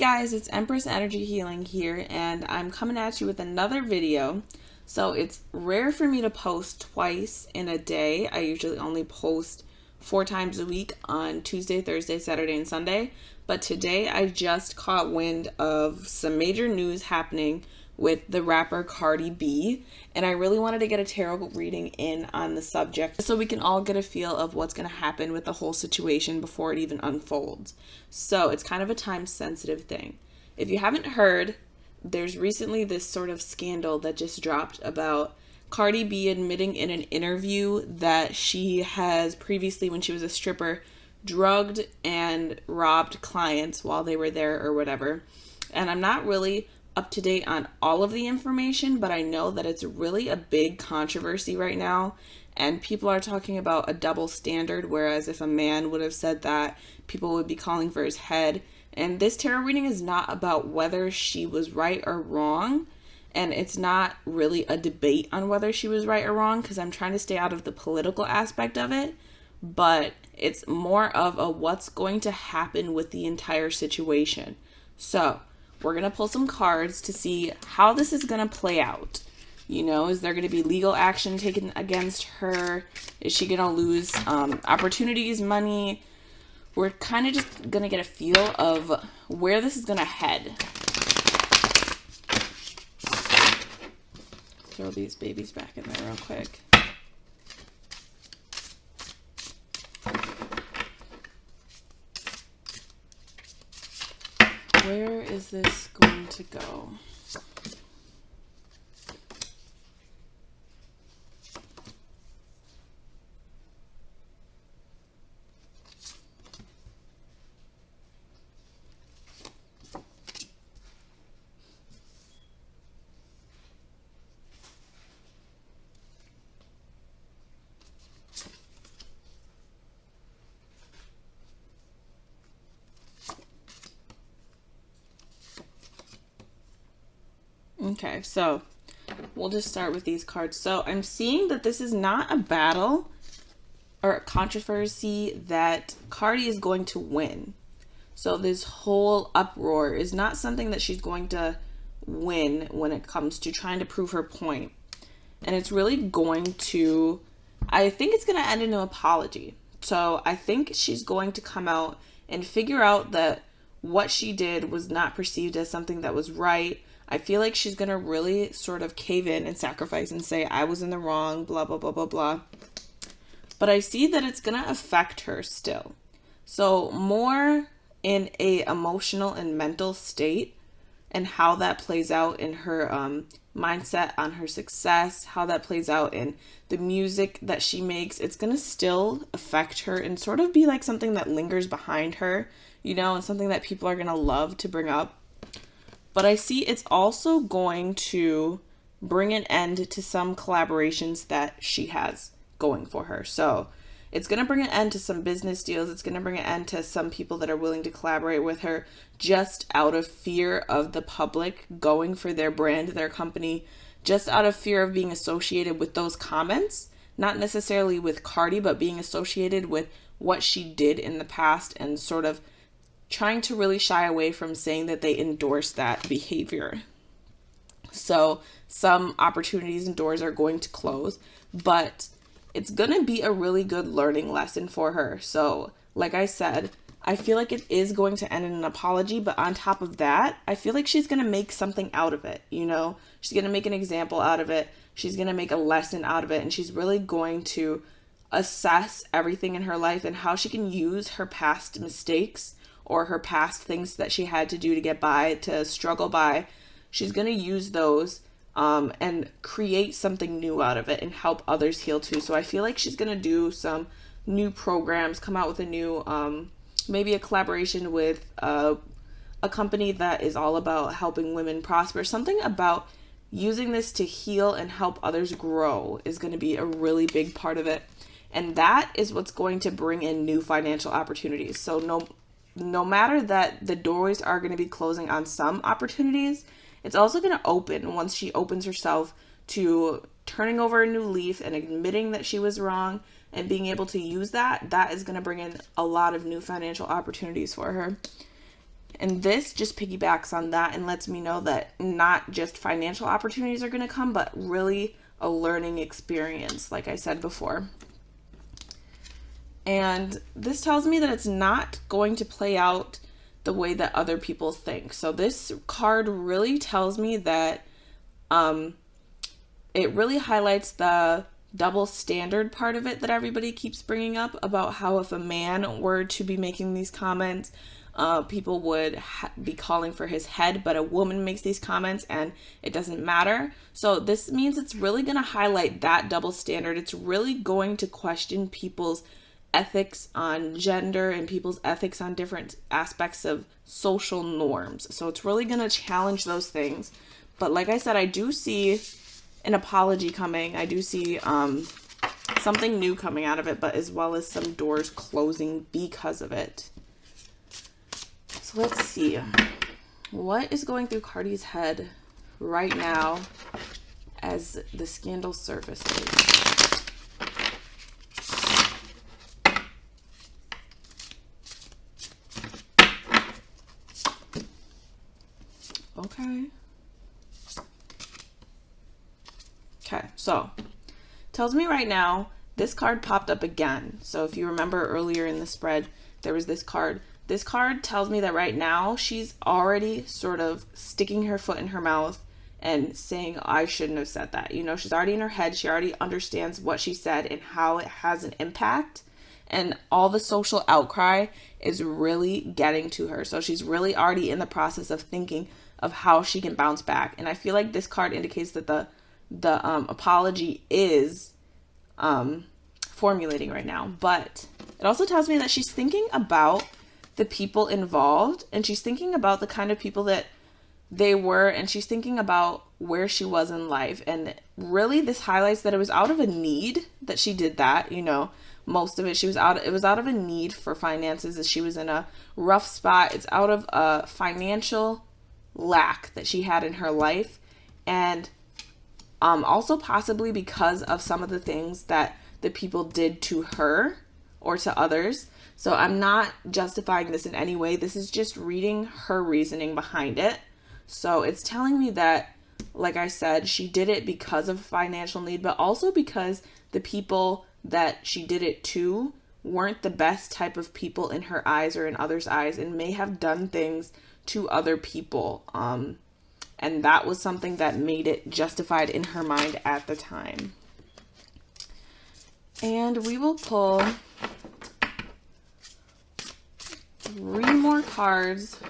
guys, it's Empress Energy Healing here, and I'm coming at you with another video. So it's rare for me to post twice in a day. I usually only post 4 times a week on Tuesday, Thursday, Saturday, and Sunday. But today I just caught wind of some major news happening with the rapper Cardi B, and I really wanted to get a tarot reading in on the subject so we can all get a feel of what's going to happen with the whole situation before it even unfolds. So it's kind of a time sensitive thing. If you haven't heard, there's recently this sort of scandal that just dropped about Cardi B admitting in an interview that she has previously, when she was a stripper, drugged and robbed clients while they were there or whatever. And I'm not really up to date on all of the information, but I know that it's really a big controversy right now, and people are talking about a double standard, whereas if a man would have said that, people would be calling for his head. And this tarot reading is not about whether she was right or wrong, and it's not really a debate on whether she was right or wrong, because I'm trying to stay out of the political aspect of it, but it's more of a what's going to happen with the entire situation. So we're going to pull some cards to see how this is going to play out. You know, is there going to be legal action taken against her? Is she going to lose opportunities, money? We're kind of just going to get a feel of where this is going to head. Throw these babies back in there real quick. Where is this going to go? Okay, so we'll just start with these cards. So I'm seeing that this is not a battle or a controversy that Cardi is going to win. So this whole uproar is not something that she's going to win when it comes to trying to prove her point. And it's really going to, I think it's going to end in an apology. So I think she's going to come out and figure out that what she did was not perceived as something that was right. I feel like she's going to really sort of cave in and sacrifice and say, I was in the wrong, blah, blah, blah, blah, blah. But I see that it's going to affect her still. So more in a emotional and mental state, and how that plays out in her mindset on her success, how that plays out in the music that she makes. It's going to still affect her and sort of be like something that lingers behind her, you know, and something that people are going to love to bring up. But I see it's also going to bring an end to some collaborations that she has going for her. So it's going to bring an end to some business deals. It's going to bring an end to some people that are willing to collaborate with her just out of fear of the public going for their brand, their company, just out of fear of being associated with those comments, not necessarily with Cardi, but being associated with what she did in the past and sort of trying to really shy away from saying that they endorse that behavior. So some opportunities and doors are going to close, but it's going to be a really good learning lesson for her. So like I said, I feel like it is going to end in an apology, but on top of that, I feel like she's going to make something out of it. You know, she's going to make an example out of it. She's going to make a lesson out of it. And she's really going to assess everything in her life and how she can use her past mistakes or her past things that she had to do to get by, to struggle by. She's going to use those and create something new out of it and help others heal too. So I feel like she's going to do some new programs, come out with a new, maybe a collaboration with a company that is all about helping women prosper. Something about using this to heal and help others grow is going to be a really big part of it. And that is what's going to bring in new financial opportunities. So no matter that the doors are going to be closing on some opportunities, it's also going to open once she opens herself to turning over a new leaf and admitting that she was wrong and being able to use that. That is going to bring in a lot of new financial opportunities for her. And this just piggybacks on that and lets me know that not just financial opportunities are going to come, but really a learning experience, like I said before. And this tells me that it's not going to play out the way that other people think. So this card really tells me that it really highlights the double standard part of it that everybody keeps bringing up about how if a man were to be making these comments, people would be calling for his head, but a woman makes these comments and it doesn't matter. So this means it's really going to highlight that double standard. It's really going to question people's ethics on gender and people's ethics on different aspects of social norms. So it's really going to challenge those things. But like I said, I do see an apology coming. I do see something new coming out of it, but as well as some doors closing because of it. So let's see. What is going through Cardi's head right now as the scandal surfaces? Okay, so tells me right now this card popped up again. So if you remember earlier in the spread, there was this card. This card tells me that right now she's already sort of sticking her foot in her mouth and saying, I shouldn't have said that. You know, she's already in her head. She already understands what she said and how it has an impact. And all the social outcry is really getting to her. So she's really already in the process of thinking of how she can bounce back. And I feel like this card indicates that the apology is formulating right now. But it also tells me that she's thinking about the people involved, and she's thinking about the kind of people that they were, and she's thinking about where she was in life. And really this highlights that it was out of a need that she did that. You know, most of it, it was out of a need for finances, as she was in a rough spot. It's out of a financial lack that she had in her life, and also possibly because of some of the things that the people did to her or to others. So I'm not justifying this in any way. This is just reading her reasoning behind it. So it's telling me that, like I said, she did it because of financial need, but also because the people that she did it to weren't the best type of people in her eyes or in others' eyes, and may have done things to other people. And that was something that made it justified in her mind at the time. And we will pull 3 more cards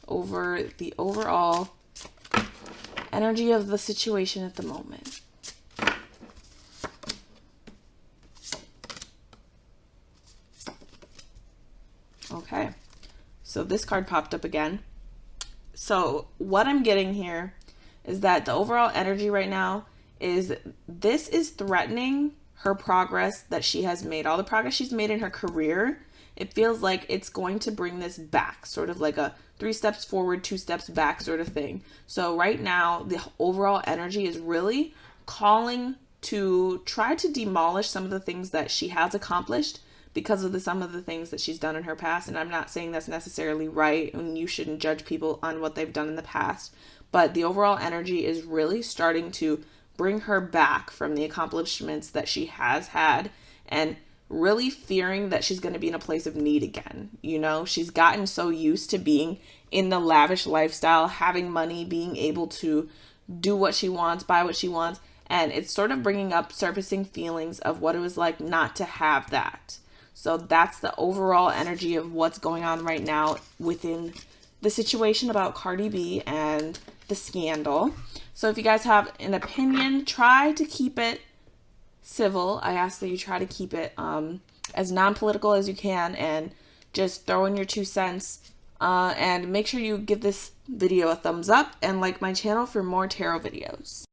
over the overall energy of the situation at the moment. Okay, so this card popped up again. So what I'm getting here is that the overall energy right now is this is threatening her progress that she has made. All the progress she's made in her career, it feels like it's going to bring this back, sort of like a 3 steps forward, 2 steps back sort of thing. So right now, the overall energy is really calling to try to demolish some of the things that she has accomplished because of some of the things that she's done in her past. And I'm not saying that's necessarily right, and you shouldn't judge people on what they've done in the past. But the overall energy is really starting to bring her back from the accomplishments that she has had, and really fearing that she's going to be in a place of need again. You know, she's gotten so used to being in the lavish lifestyle, having money, being able to do what she wants, buy what she wants. And it's sort of bringing up surfacing feelings of what it was like not to have that. So that's the overall energy of what's going on right now within the situation about Cardi B and the scandal. So if you guys have an opinion, try to keep it civil. I ask that you try to keep it as non-political as you can, and just throw in your 2 cents. And make sure you give this video a thumbs up and like my channel for more tarot videos.